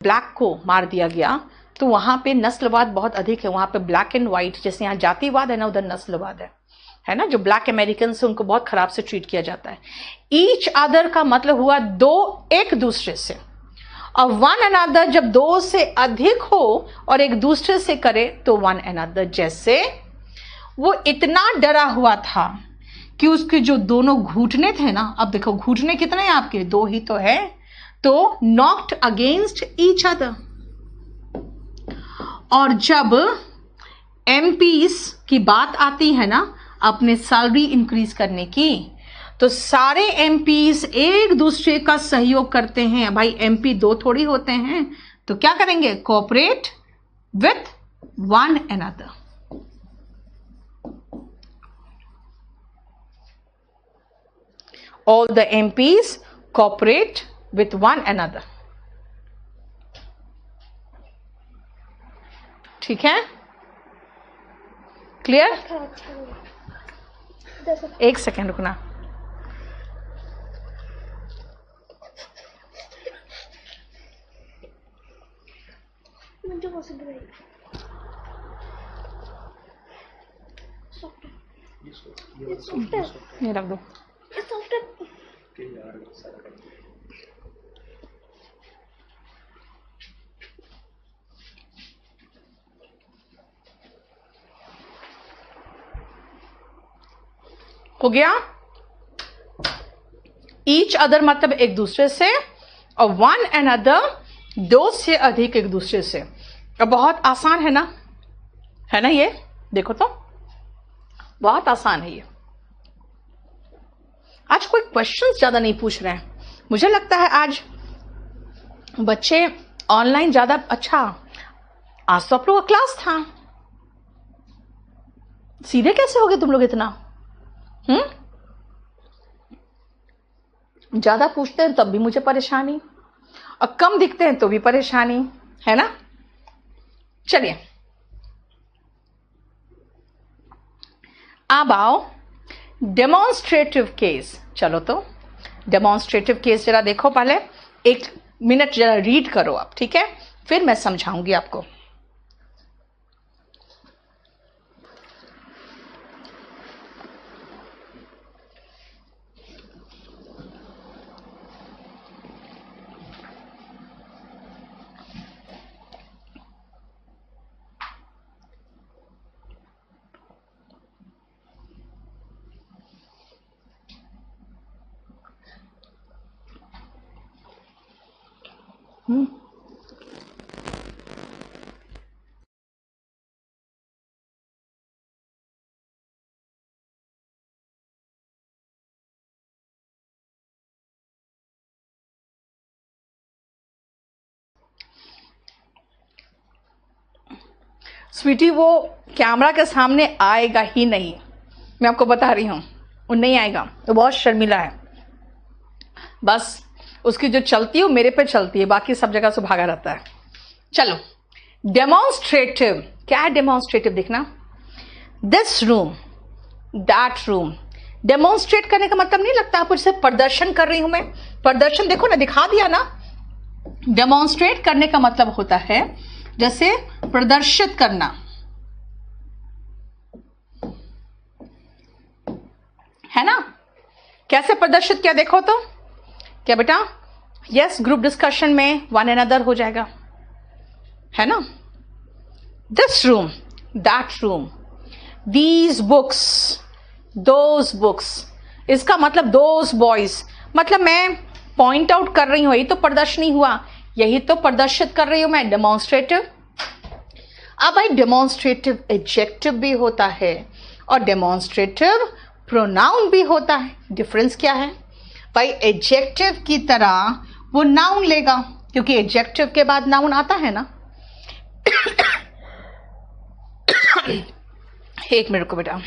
Black को मार दिया गया तो वहां पे नस्लवाद बहुत अधिक है, वहां पे ब्लैक एंड व्हाइट, जैसे यहाँ जातिवाद है ना, उधर नस्लवाद है ना, जो ब्लैक अमेरिकन से उनको बहुत खराब से ट्रीट किया जाता है। ईच अदर का मतलब हुआ दो एक दूसरे से, और वन अनदर जब दो से अधिक हो और एक दूसरे से करे तो वन अनदर। जैसे वो इतना डरा हुआ था कि उसके जो दोनों घुटने थे ना, अब देखो घुटने कितने हैं आपके, दो ही तो है, तो नॉक्ड अगेंस्ट ईच अदर। और जब एमपीस की बात आती है ना अपने सैलरी इंक्रीज करने की, तो सारे एमपीस एक दूसरे का सहयोग करते हैं। भाई एमपी दो थोड़ी होते हैं, तो क्या करेंगे, cooperate with one another. All the MPs cooperate with one another. ठीक है, क्लियर? एक सेकेंड रुकना। ये रख दो। हो गया? ईच अदर मतलब एक दूसरे से, और वन अनदर दो से अधिक एक दूसरे से। और बहुत आसान है ना ये देखो तो बहुत आसान है ये। आज कोई क्वेश्चंस ज्यादा नहीं पूछ रहे हैं, मुझे लगता है आज बच्चे ऑनलाइन ज्यादा। अच्छा, आज तो आप लोगों का क्लास था, सीधे कैसे हो गए तुम लोग इतना? ज्यादा पूछते हैं तब भी मुझे परेशानी, और कम दिखते हैं तो भी परेशानी, है ना? चलिए अब आओ डेमोन्स्ट्रेटिव केस। चलो तो डेमोन्स्ट्रेटिव केस जरा देखो, पहले एक मिनट जरा रीड करो आप, ठीक है? फिर मैं समझाऊंगी आपको। स्वीटी वो कैमरा के सामने आएगा ही नहीं, मैं आपको बता रही हूं, वो नहीं आएगा, वो बहुत शर्मिला है। बस उसकी जो चलती है वो मेरे पे चलती है, बाकी सब जगह से भागा रहता है। चलो डेमोन्स्ट्रेटिव, क्या है डेमोन्स्ट्रेटिव? देखना, this room, that room. Demonstrate करने का मतलब नहीं लगता आप उससे प्रदर्शन कर रही हूं मैं, प्रदर्शन देखो ना, दिखा दिया ना। डेमोन्स्ट्रेट करने का मतलब होता है जैसे प्रदर्शित करना, है ना? कैसे प्रदर्शित किया देखो तो, क्या बेटा? यस, ग्रुप डिस्कशन में वन अनदर हो जाएगा, है ना? This room, that room, these books, those books. इसका मतलब दोज बॉयज, मतलब मैं पॉइंट आउट कर रही हूं, यही तो प्रदर्शनी हुआ, यही तो प्रदर्शित कर रही हूं मैं, डेमोन्स्ट्रेटिव। अब भाई डेमोन्स्ट्रेटिव एडजेक्टिव भी होता है और डेमोन्स्ट्रेटिव प्रोनाउन भी होता है। डिफरेंस क्या है भाई? एडजेक्टिव की तरह वो नाउन लेगा, क्योंकि एडजेक्टिव के बाद नाउन आता है ना। एक मिनट को बेटा।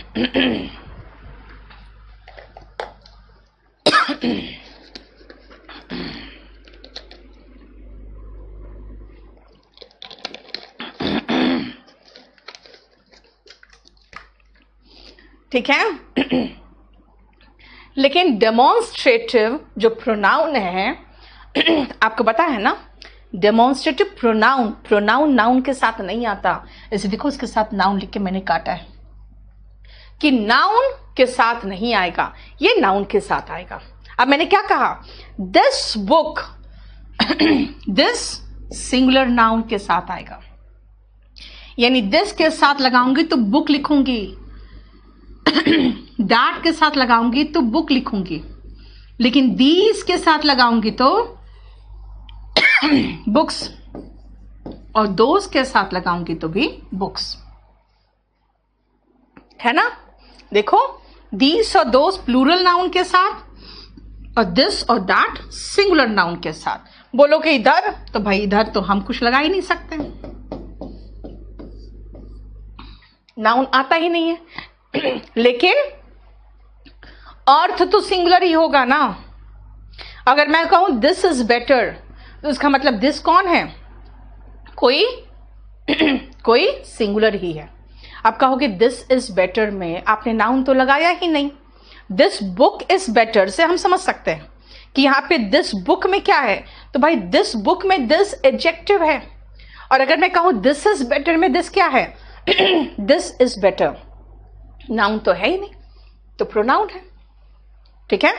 ठीक है, लेकिन डेमोन्स्ट्रेटिव जो प्रोनाउन है आपको पता है ना, डेमोन्स्ट्रेटिव प्रोनाउन, प्रोनाउन नाउन के साथ नहीं आता। ऐसे देखो इसके साथ नाउन लिख के मैंने काटा है कि नाउन के साथ नहीं आएगा, ये नाउन के साथ आएगा। अब मैंने क्या कहा, this book, this singular noun के साथ आएगा, यानी दिस के साथ लगाऊंगी तो बुक लिखूंगी, दैट के साथ लगाऊंगी तो बुक लिखूंगी, लेकिन दीज के साथ लगाऊंगी तो बुक्स, और दोज के साथ लगाऊंगी तो भी बुक्स, है ना। देखो दीज और दोज प्लूरल नाउन के साथ, और दिस और दैट सिंगुलर नाउन के साथ। बोलो कि इधर, तो भाई इधर तो हम कुछ लगा ही नहीं सकते, नाउन आता ही नहीं है, लेकिन अर्थ तो सिंगुलर ही होगा ना। अगर मैं कहूं दिस इज बेटर, तो उसका मतलब दिस कौन है, कोई कोई सिंगुलर ही है। आप कहोगे दिस इज बेटर में आपने नाउन तो लगाया ही नहीं। दिस बुक इज बेटर से हम समझ सकते हैं कि यहां पे दिस बुक में क्या है, तो भाई दिस बुक में दिस एडजेक्टिव है, और अगर मैं कहूं दिस इज बेटर में दिस क्या है, दिस इज बेटर, नाउन तो है ही नहीं, तो प्रोनाउन है। ठीक है,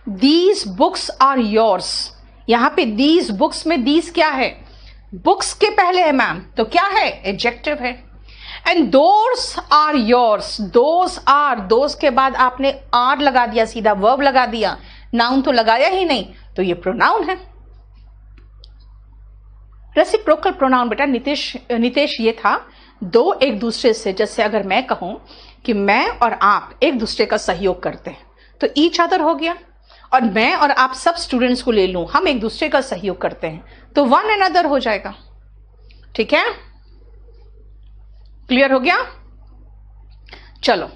दीज बुक्स आर योर्स, यहां पे दीज बुक्स में दीज क्या है, बुक्स के पहले है मैम, तो क्या है, एडजेक्टिव है। And those are yours, those are, those के बाद आपने आर लगा दिया, सीधा वर्ब लगा दिया, नाउन तो लगाया ही नहीं, तो ये प्रोनाउन है। रेसिप्रोकल प्रोनाउन बेटा नितेश ये था दो एक दूसरे से, जैसे अगर मैं कहूं कि मैं और आप एक दूसरे का सहयोग करते हैं तो ईच अदर हो गया, और मैं और आप सब स्टूडेंट्स को ले लूं, हम एक दूसरे का सहयोग करते हैं तो वन एंड अदर हो जाएगा। ठीक है, क्लियर हो गया। चलो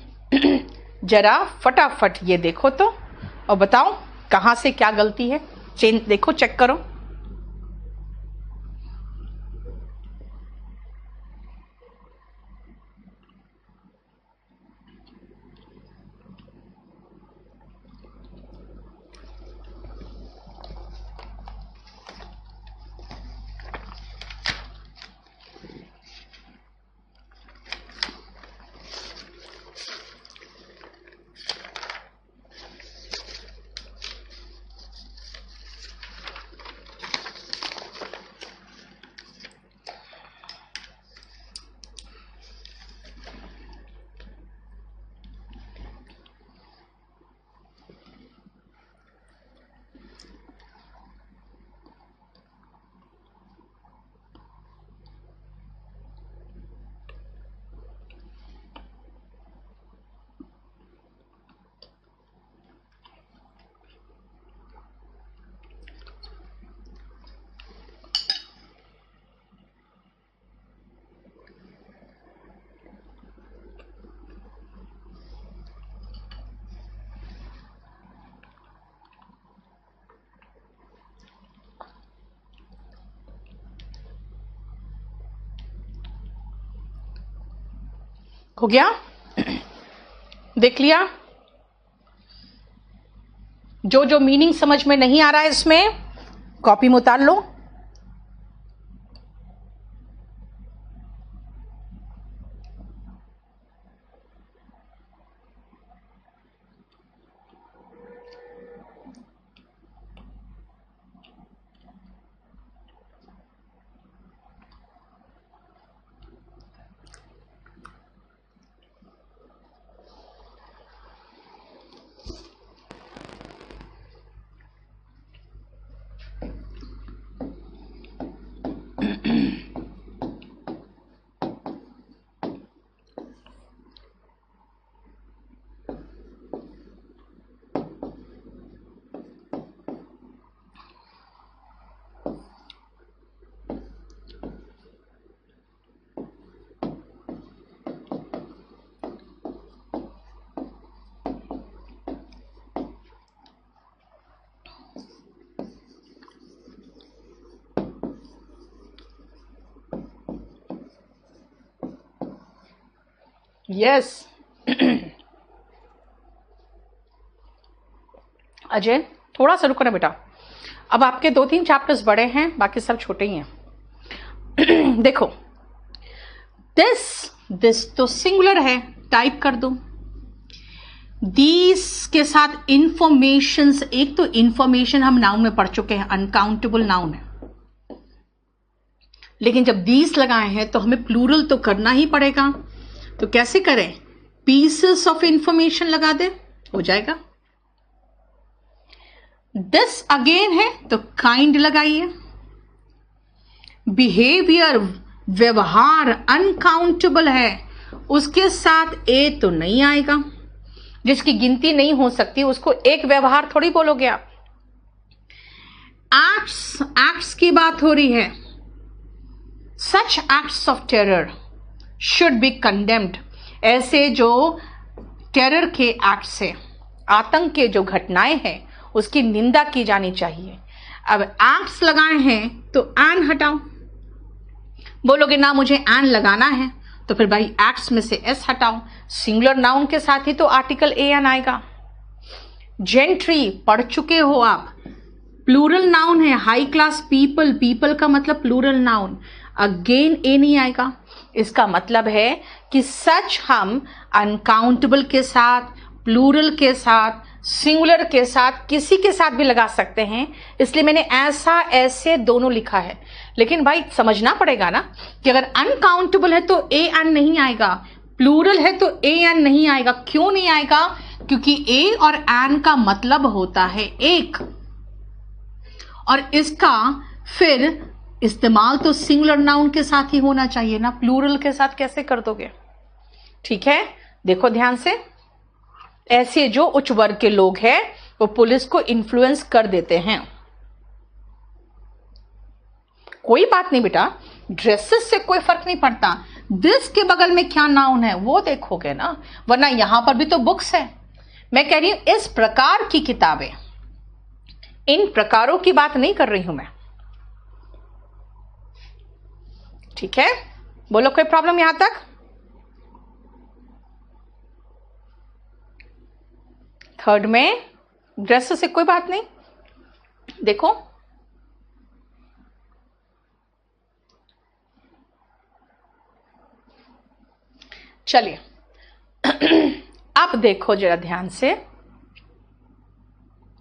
जरा फटाफट ये देखो तो, और बताओ कहां से क्या गलती है, चेंज देखो, चेक करो। हो गया, देख लिया। जो जो मीनिंग समझ में नहीं आ रहा है इसमें कॉपी में उतार लो। यस अजय थोड़ा सा रुको ना बेटा, अब आपके 2-3 चैप्टर्स बड़े हैं, बाकी सब छोटे ही हैं। देखो, दिस तो सिंगुलर है, टाइप कर दो। दीस के साथ इंफॉर्मेशंस, एक तो इंफॉर्मेशन हम नाउन में पढ़ चुके हैं, अनकाउंटेबल नाउन है, लेकिन जब दीस लगाए हैं तो हमें प्लूरल तो करना ही पड़ेगा। तो कैसे करें? पीसेस ऑफ इंफॉर्मेशन लगा दे, हो जाएगा। दिस अगेन है तो काइंड लगाइए। बिहेवियर, व्यवहार, अनकाउंटेबल है, उसके साथ ए तो नहीं आएगा, जिसकी गिनती नहीं हो सकती उसको एक व्यवहार थोड़ी बोलोगे आप। एक्ट्स की बात हो रही है। सच acts of terror should be condemned, ऐसे जो टेरर के एक्ट्स है, आतंक के जो घटनाएं हैं, उसकी निंदा की जानी चाहिए। अब एक्ट्स लगाए हैं तो एन हटाओ। बोलोगे ना मुझे एन लगाना है, तो फिर भाई एक्ट्स में से एस हटाओ। सिंगुलर नाउन के साथ ही तो आर्टिकल ए एन आएगा। जेंट्री पढ़ चुके हो आप, प्लूरल नाउन है। हाई क्लास पीपल, पीपल का मतलब प्लूरल नाउन, अगेन ए नहीं आएगा। इसका मतलब है कि सच हम अनकाउंटेबल के साथ, प्लूरल के साथ, सिंगुलर के साथ, किसी के साथ भी लगा सकते हैं, इसलिए मैंने ऐसा ऐसे दोनों लिखा है। लेकिन भाई समझना पड़ेगा ना कि अगर अनकाउंटेबल है तो ए एन नहीं आएगा, प्लूरल है तो ए एन नहीं आएगा। क्यों नहीं आएगा? क्योंकि ए और एन का मतलब होता है एक, और इसका फिर इस्तेमाल तो सिंगुलर नाउन के साथ ही होना चाहिए ना, प्लूरल के साथ कैसे कर दोगे? ठीक है, देखो ध्यान से। ऐसे जो उच्च वर्ग के लोग हैं वो पुलिस को इन्फ्लुएंस कर देते हैं। कोई बात नहीं बेटा, ड्रेसेस से कोई फर्क नहीं पड़ता। दिस के बगल में क्या नाउन है वो देखोगे ना, वरना यहां पर भी तो बुक्स है। मैं कह रही हूं इस प्रकार की किताबें, इन प्रकारों की बात नहीं कर रही हूं मैं। ठीक है, बोलो कोई प्रॉब्लम यहां तक? थर्ड में ड्रेस से कोई बात नहीं। देखो चलिए अब देखो जरा ध्यान से,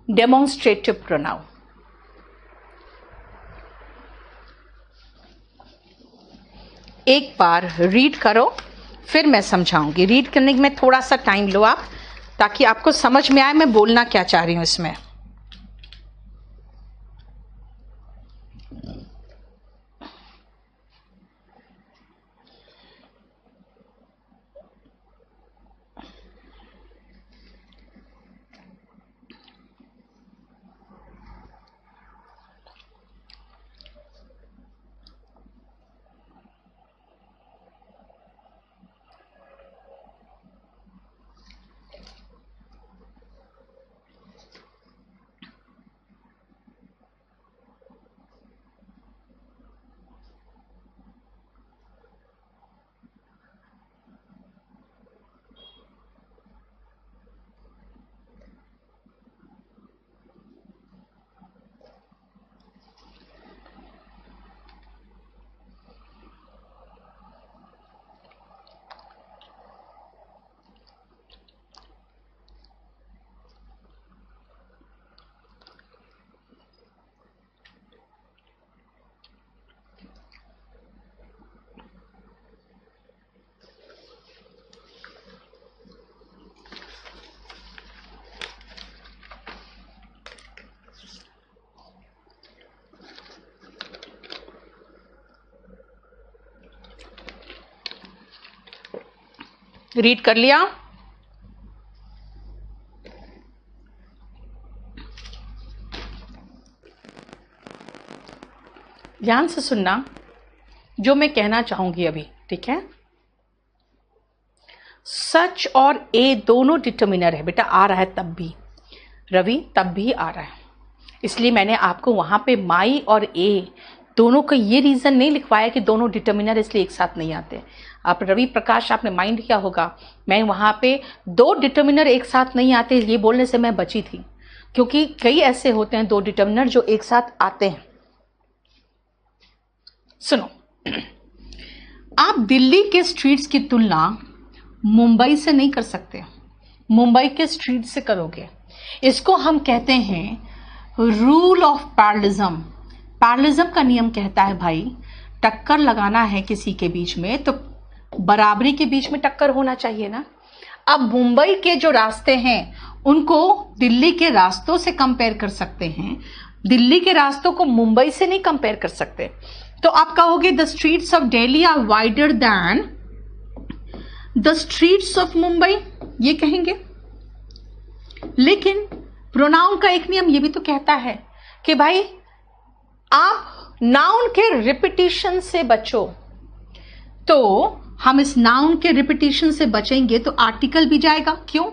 डेमोन्स्ट्रेटिव प्रोनाउन। एक बार रीड करो, फिर मैं समझाऊंगी। रीड करने में थोड़ा सा टाइम लो आप, ताकि आपको समझ में आए मैं बोलना क्या चाह रही हूं इसमें। रीड कर लिया? ध्यान से सुनना जो मैं कहना चाहूंगी अभी, ठीक है? सच और ए दोनों डिटर्मिनर है बेटा, आ रहा है तब भी, रवि तब भी आ रहा है। इसलिए मैंने आपको वहां पे माई और ए दोनों का ये रीजन नहीं लिखवाया कि दोनों डिटर्मिनर इसलिए एक साथ नहीं आते। आप रवि प्रकाश, आपने माइंड किया होगा, मैं वहां पे 2 डिटर्मिनर एक साथ नहीं आते ये बोलने से मैं बची थी। क्योंकि कई ऐसे होते हैं दो डिटर्मिनर जो एक साथ आते हैं। सुनो, आप दिल्ली के स्ट्रीट्स की तुलना मुंबई से नहीं कर सकते, मुंबई के स्ट्रीट से करोगे। इसको हम कहते हैं रूल ऑफ पैरेललिज्म। पैरेललिज्म का नियम कहता है भाई, टक्कर लगाना है किसी के बीच में तो बराबरी के बीच में टक्कर होना चाहिए ना। अब मुंबई के जो रास्ते हैं उनको दिल्ली के रास्तों से कंपेयर कर सकते हैं, दिल्ली के रास्तों को मुंबई से नहीं कंपेयर कर सकते। तो आप कहोगे the streets of Delhi are wider than the streets of Mumbai, ये कहेंगे। लेकिन प्रोनाउन का एक नियम ये भी तो कहता है कि भाई आप नाउन के रिपीटिशन से बचो। तो हम इस नाउन के रिपीटिशन से बचेंगे तो आर्टिकल भी जाएगा। क्यों?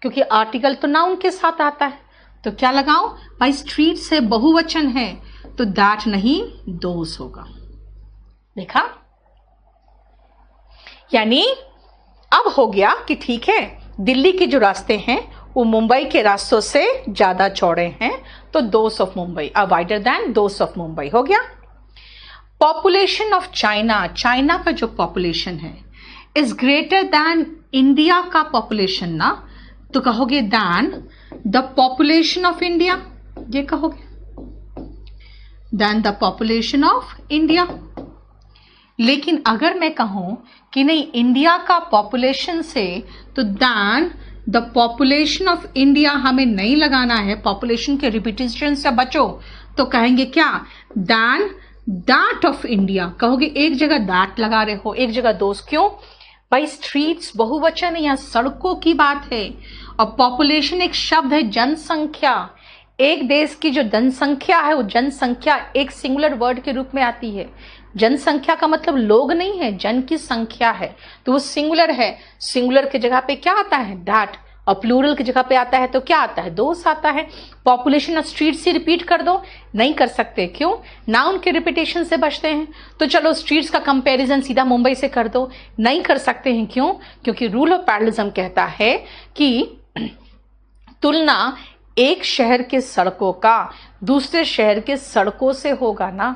क्योंकि आर्टिकल तो नाउन के साथ आता है। तो क्या लगाओ भाई, स्ट्रीट से बहुवचन है तो दैट नहीं दोस होगा। देखा? यानी अब हो गया कि ठीक है, दिल्ली के जो रास्ते हैं वो मुंबई के रास्तों से ज्यादा चौड़े हैं तो those of Mumbai are wider than those of Mumbai हो गया। पॉपुलेशन ऑफ चाइना, चाइना का जो पॉपुलेशन है इज ग्रेटर दैन इंडिया का पॉपुलेशन ना, तो कहोगे than the population of India, ये कहोगे than the population of India. लेकिन अगर मैं कहूं कि नहीं इंडिया का पॉपुलेशन से, तो than the population of India हमें नहीं लगाना है, पॉपुलेशन के रिपीटिशन से बचो। तो कहेंगे क्या, दैन दैट ऑफ इंडिया। कहोगे एक जगह दैट लगा रहे हो, एक जगह दोस्त। क्यों भाई? स्ट्रीट्स बहुवचन है, यहां सड़कों की बात है और पॉपुलेशन एक शब्द है, जनसंख्या। एक देश की जो जनसंख्या है वो जनसंख्या एक सिंगुलर वर्ड के रूप में आती है। जनसंख्या का मतलब लोग नहीं है, जन की संख्या है, तो वो सिंगुलर है। सिंगुलर की जगह पे क्या आता है, दैट, और प्लूरल की जगह पे आता है तो क्या आता है, दोस आता है। पॉपुलेशन ऑफ स्ट्रीट से रिपीट कर दो, नहीं कर सकते। क्यों? नाउन के रिपीटेशन से बचते हैं। तो चलो स्ट्रीट्स का कंपैरिजन सीधा मुंबई से कर दो, नहीं कर सकते हैं। क्यों? क्योंकि रूल ऑफ पैरेललिज्म कहता है कि तुलना एक शहर के सड़कों का दूसरे शहर के सड़कों से होगा ना,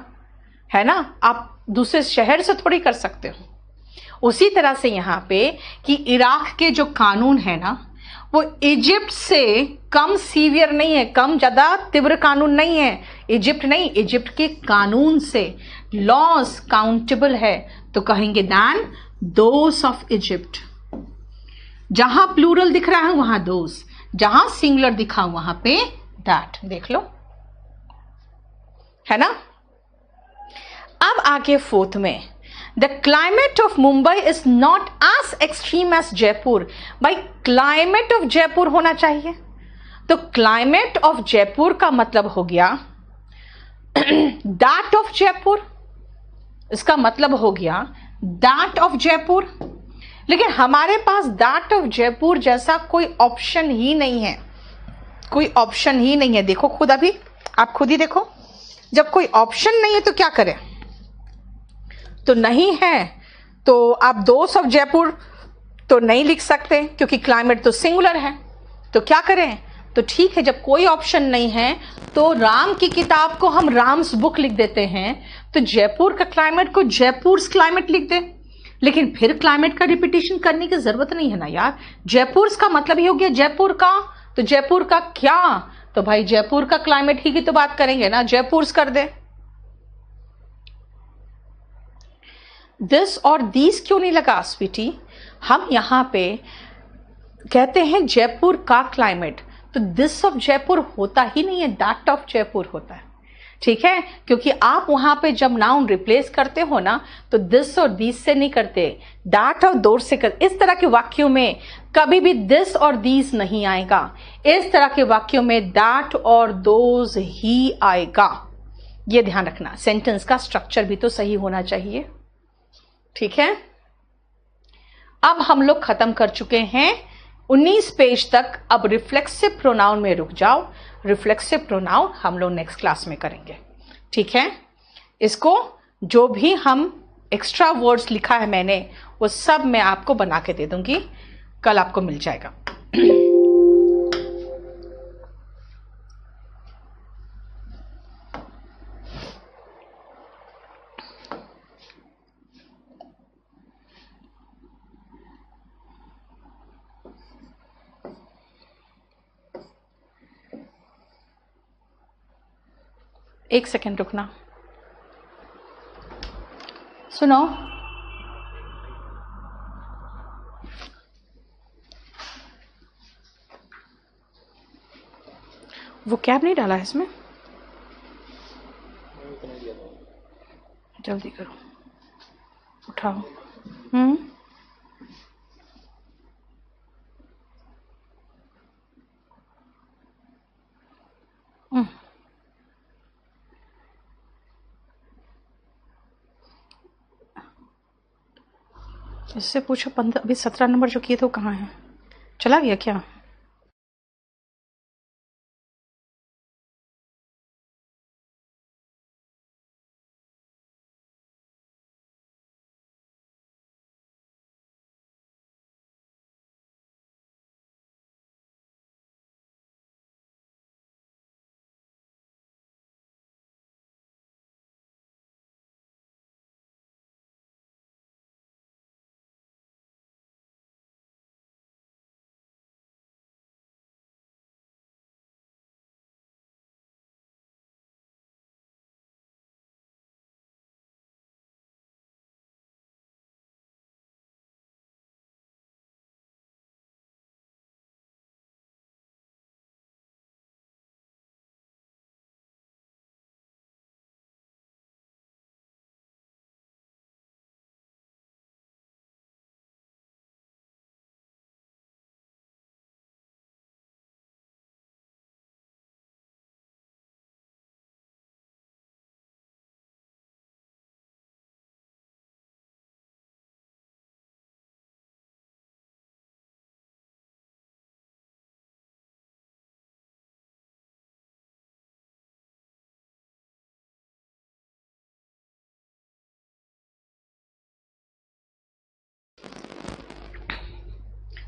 है ना। आप दूसरे शहर से थोड़ी कर सकते हो। उसी तरह से यहाँ पे कि इराक के जो कानून है ना वो इजिप्ट से कम सीवियर नहीं है, कम ज्यादा तीव्र कानून नहीं है। इजिप्ट नहीं, इजिप्ट के कानून से लॉस काउंटेबल है, तो कहेंगे दैन दोस ऑफ इजिप्ट। जहां प्लूरल दिख रहा है वहां दोस, जहां सिंगुलर दिखा वहां पे दैट। देख लो, है ना। अब आगे फोर्थ में, the climate of Mumbai is not as extreme as Jaipur. भाई क्लाइमेट ऑफ जयपुर होना चाहिए, तो क्लाइमेट ऑफ जयपुर का मतलब हो गया दैट ऑफ जयपुर। इसका मतलब हो गया दैट ऑफ जयपुर। लेकिन हमारे पास दैट ऑफ जयपुर जैसा कोई ऑप्शन ही नहीं है, कोई ऑप्शन ही नहीं है। देखो खुद, अभी आप खुद ही देखो, जब कोई ऑप्शन नहीं है तो क्या करें। तो नहीं है तो आप दोस ऑफ जयपुर तो नहीं लिख सकते क्योंकि क्लाइमेट तो सिंगुलर है। तो क्या करें, तो ठीक है, जब कोई ऑप्शन नहीं है तो राम की किताब को हम राम्स बुक लिख देते हैं, तो जयपुर का क्लाइमेट को जयपुर्स क्लाइमेट लिख दे। लेकिन फिर क्लाइमेट का रिपीटिशन करने की जरूरत नहीं है ना यार। जयपुर्स का मतलब ही हो गया जयपुर का, तो जयपुर का क्या, तो भाई जयपुर का क्लाइमेट ही की तो बात करेंगे ना, जयपुर्स कर दे। दिस और दीस क्यों नहीं लगा स्वीटी? हम यहां पे कहते हैं जयपुर का क्लाइमेट, तो दिस ऑफ जयपुर होता ही नहीं है, दैट ऑफ जयपुर होता है। ठीक है, क्योंकि आप वहां पे जब नाउन रिप्लेस करते हो ना तो दिस और दीस से नहीं करते, दैट और दोस से करते। इस तरह के वाक्यों में कभी भी दिस और दीस नहीं आएगा, इस तरह के वाक्यों में दैट और दोस ही आएगा। ये ध्यान रखना, सेंटेंस का स्ट्रक्चर भी तो सही होना चाहिए। ठीक है, अब हम लोग खत्म कर चुके हैं 19 पेज तक। अब रिफ्लेक्सिव प्रोनाउन में रुक जाओ, रिफ्लेक्सिव प्रोनाउन हम लोग नेक्स्ट क्लास में करेंगे। ठीक है, इसको जो भी हम एक्स्ट्रा वर्ड्स लिखा है मैंने वो सब मैं आपको बना के दे दूंगी, कल आपको मिल जाएगा। एक सेकेंड रुकना, सुनो। वो कैब नहीं डाला है इसमें, जल्दी करो, उठाओ। इससे पूछो 15 अभी 17 नंबर जो किए थे वो कहाँ है, चला गया क्या?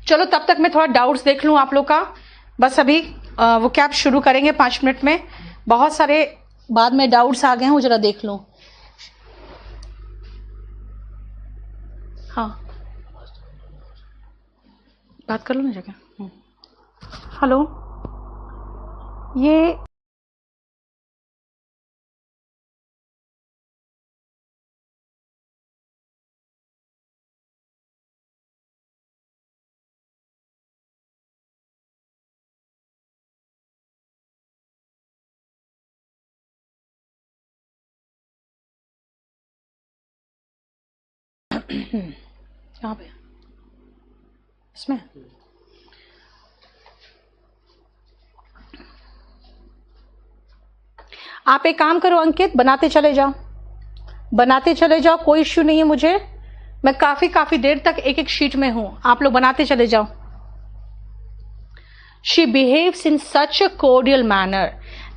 चलो तब तक मैं थोड़ा डाउट्स देख लूं आप लोग का। बस अभी वो कैब शुरू करेंगे 5 मिनट में। बहुत सारे बाद में डाउट्स आ गए हैं, वो जरा देख लूं। हाँ, बात कर लो ना जगह। हेलो, ये कहाँ पे, इसमें आप एक काम करो अंकित, बनाते चले जाओ, बनाते चले जाओ, कोई इश्यू नहीं है मुझे। मैं काफी देर तक एक एक शीट में हूं, आप लोग बनाते चले जाओ। She behaves in such a cordial manner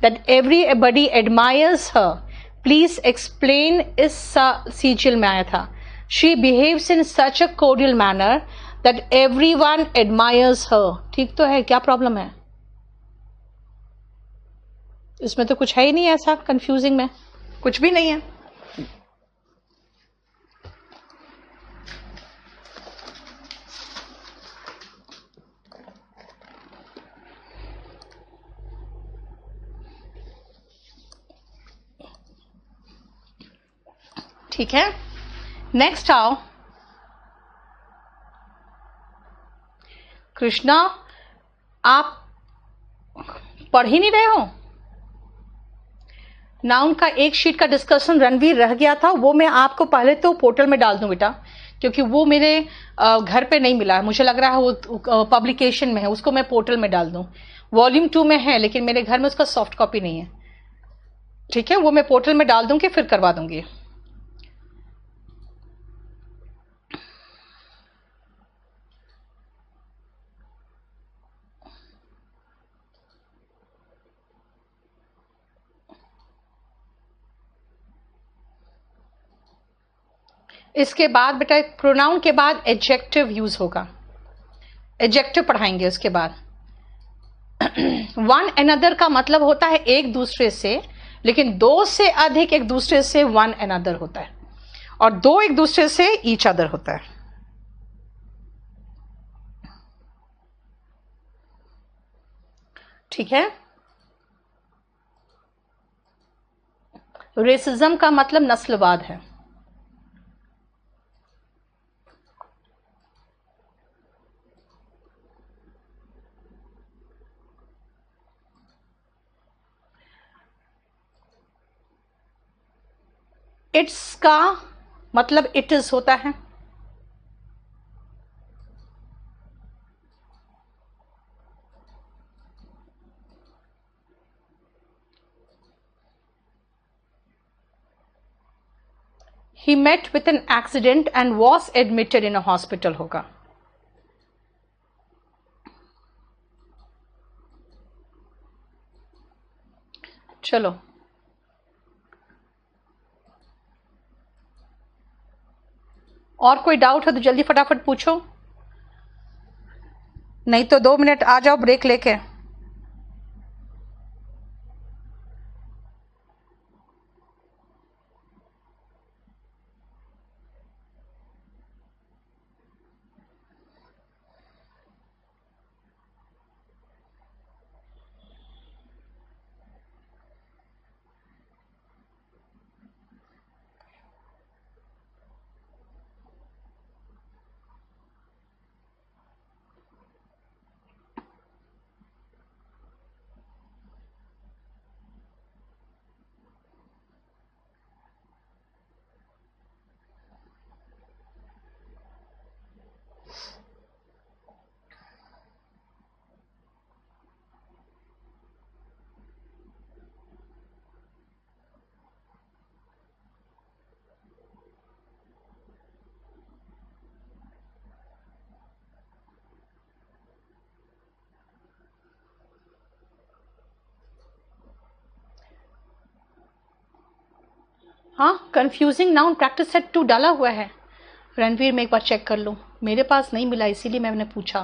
that everybody admires her. Please explain, इस सीजिल में आया था। She behaves in such a cordial manner that everyone admires her. ठीक तो है, क्या प्रॉब्लम है इसमें? तो कुछ है ही नहीं ऐसा कंफ्यूजिंग में, कुछ भी नहीं है। ठीक है, नेक्स्ट आओ। कृष्णा, आप पढ़ ही नहीं रहे हो। नाउन का एक शीट का डिस्कशन रणवीर रह गया था, वो मैं आपको पहले तो पोर्टल में डाल दूं बेटा, क्योंकि वो मेरे घर पे नहीं मिला है। मुझे लग रहा है वो पब्लिकेशन में है, उसको मैं पोर्टल में डाल दूं। वॉल्यूम 2 में है, लेकिन मेरे घर में उसका सॉफ्ट कॉपी नहीं है। ठीक है, वो मैं पोर्टल में डाल दूंगी, फिर करवा दूंगी। इसके बाद बेटा प्रोनाउन के बाद एडजेक्टिव यूज होगा, एडजेक्टिव पढ़ाएंगे उसके बाद। वन अनदर का मतलब होता है एक दूसरे से, लेकिन दो से अधिक एक दूसरे से वन अनदर होता है, और दो एक दूसरे से ईच अदर होता है। ठीक है, रेसिज्म का मतलब नस्लवाद है। इट्स का मतलब इट इज होता है। He met with an accident and was admitted in a hospital होगा। चलो, और कोई डाउट है तो जल्दी फटाफट पूछो, नहीं तो 2 मिनट आ जाओ ब्रेक लेके। हाँ, कंफ्यूजिंग नाउन प्रैक्टिस सेट 2 डाला हुआ है। रणवीर, मैं एक बार चेक कर लूँ, मेरे पास नहीं मिला इसीलिए मैंने पूछा।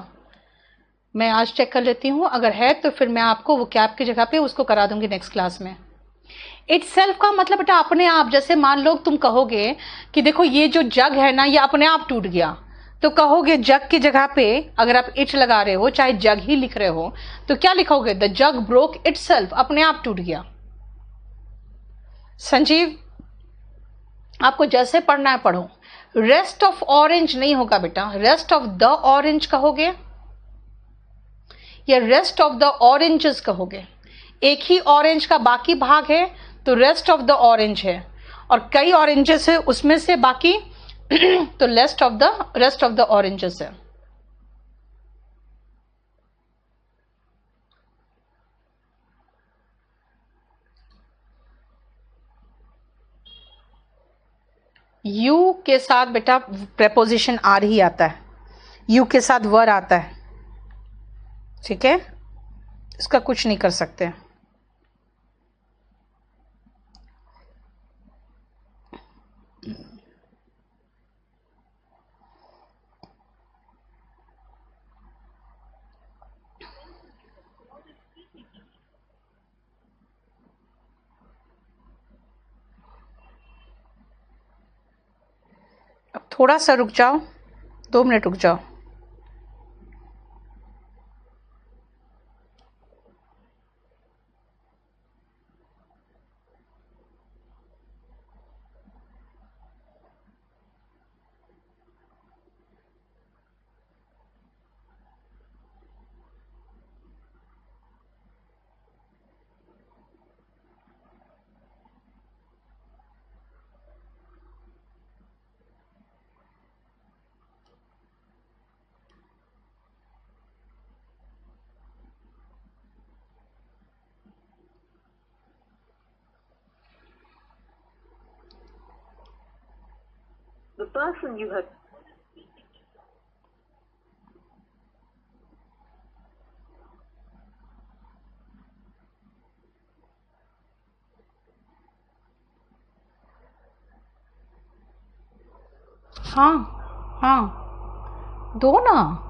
मैं आज चेक कर लेती हूँ, अगर है तो फिर मैं आपको वो कैप की जगह पे उसको करा दूंगी नेक्स्ट क्लास में। इट्स सेल्फ का मतलब बेटा अपने आप, जैसे मान लो तुम कहोगे कि देखो ये जो जग है ना ये अपने आप टूट गया, तो कहोगे जग की जगह पे अगर आप इट लगा रहे हो, चाहे जग ही लिख रहे हो, तो क्या लिखोगे? The jug broke it's self, अपने आप टूट गया। संजीव, आपको जैसे पढ़ना है पढ़ो। रेस्ट ऑफ ऑरेंज नहीं होगा बेटा, रेस्ट ऑफ द ऑरेंज कहोगे या रेस्ट ऑफ द ऑरेंजेस कहोगे। एक ही ऑरेंज का बाकी भाग है तो रेस्ट ऑफ द ऑरेंज है, और कई ऑरेंजेस है उसमें से बाकी तो रेस्ट ऑफ द ऑरेंजेस है। यू के साथ बेटा प्रेपोजिशन आर ही आता है, यू के साथ वर आता है, ठीक है, इसका कुछ नहीं कर सकते। अब थोड़ा सा रुक जाओ, 2 मिनट रुक जाओ। The person you have हाँ हाँ, दो ना।